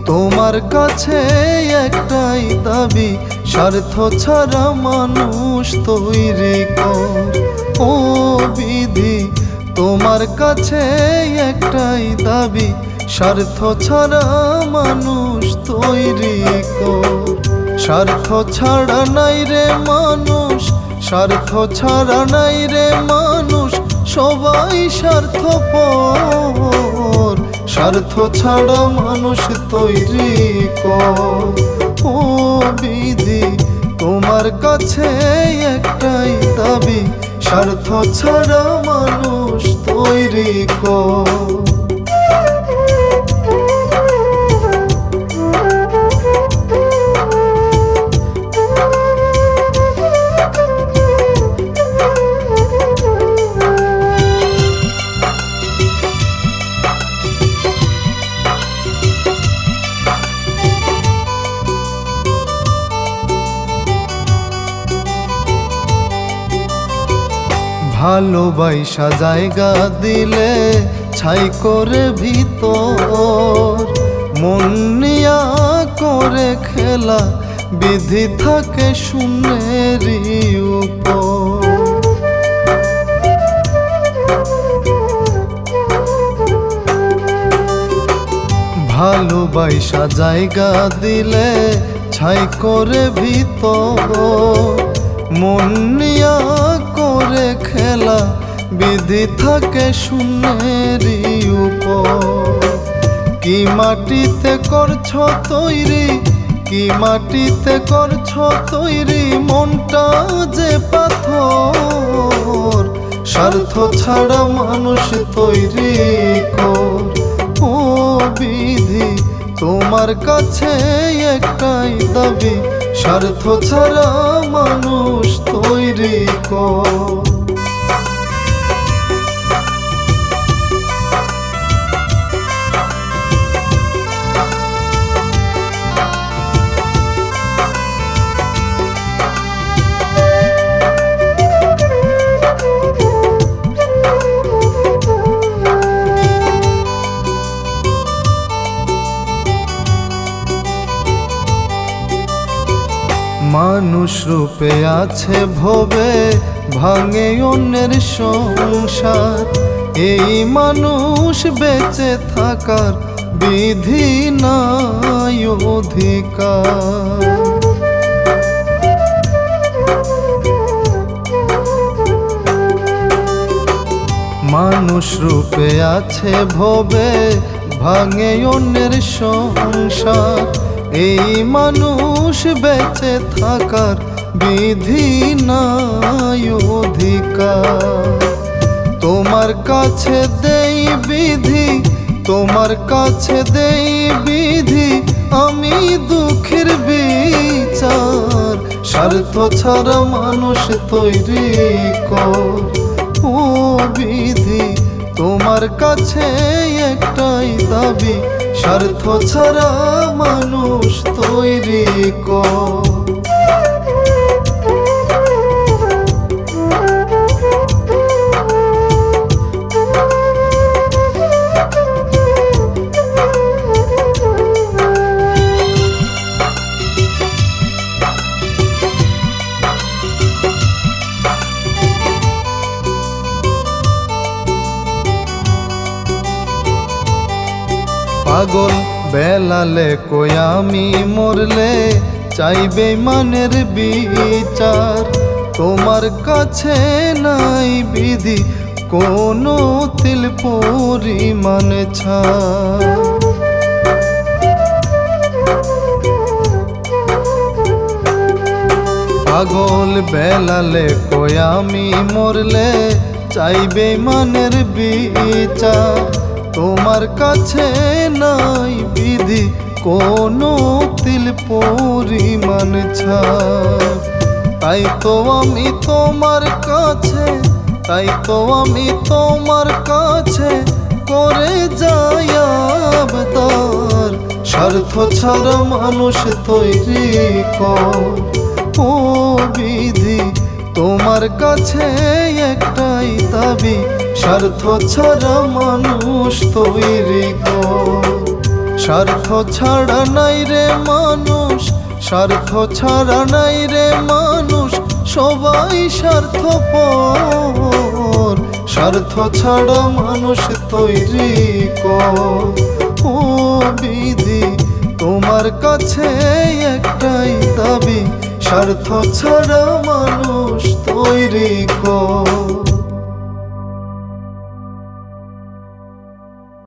তোমার কাছে একটাই দাবি, স্বার্থ ছাড়া মানুষ তৈরি কর। ও বিধি, তোমার কাছে একটাই দাবি, স্বার্থ ছাড়া মানুষ তৈরি কর। স্বার্থ ছাড়া নাই রে মানুষ, স্বার্থ ছাড়া নাই রে মানুষ, সবাই স্বার্থপর। স্বার্থ ছাড়া মানুষ তৈরি কর। ও বিধি, তোমার কাছে একটাই দাবি, স্বার্থ ছাড়া মানুষ তৈরি কর। ভালোবাসা জায়গা দিলে ছাই করে ভিতর, মন নিয়া করে খেলা, বিধি থাকে শূন্যেরই উপর। ভালোবাসা জায়গা দিলে ছাই করে ভিতর, মন নিয়া করে খেলা, বিধি থাকে শূন্যেরই উপর। কি মাটিতে করছ তৈরি, কি মাটিতে করছ তৈরি, মনটা যে পাথর। স্বার্থ ছাড়া মানুষ তৈরি কর। ও বিধি, তোমার কাছে একটাই দাবি, স্বার্থ ছাড়া মানুষ তৈরি কর। মানুষ রূপে আছে ভবে, ভাঙে অন্যের সংসার। এই মানুষ বেঁচে থাকার বিধি নাই অধিকার। মানুষ রূপে আছে ভবে, ভাঙে অন্যের সংসার। এই মানুষ বেঁচে থাকার বিধি নাই অধিকার। তোমার কাছে দেই বিধি, তোমার কাছে দেই বিধি, আমি দুঃখের বিচার। স্বার্থ ছাড়া মানুষ তৈরি কর। ও বিধি, তোমার কাছে একটাই দাবি, স্বার্থ ছাড়া মানুষ তৈরি কর। পাগল বেলালে কই আমি মরলে, চাইবে মানের বিচার। তোমার কাছে নাই বিধি, কোনো তিল পরিমাণ ছাড়। পাগল বেলালে কই আমি মরলে, চাইবে মানের বিচার। তোমার কাছে নাই বিধি, কোনো তিল পরিমাণ ছাড়। তাই তো আমি তোমার কাছে, তাই তো আমি তোমার কাছে করে যাই আবদার, স্বার্থ ছাড়া মানুষ তৈরি কর। ও বিধি তোমার কাছে একটাই দাবি, স্বার্থ ছাড়া মানুষ তৈরি কর। স্বার্থ ছাড়া নাই রে মানুষ, স্বার্থ ছাড়া নাই রে মানুষ, সবাই স্বার্থপর। স্বার্থ ছাড়া মানুষ তৈরি কর। ও বিধি তোমার কাছে একটাই দাবি, স্বার্থ ছাড়া মানুষ তৈরি কর।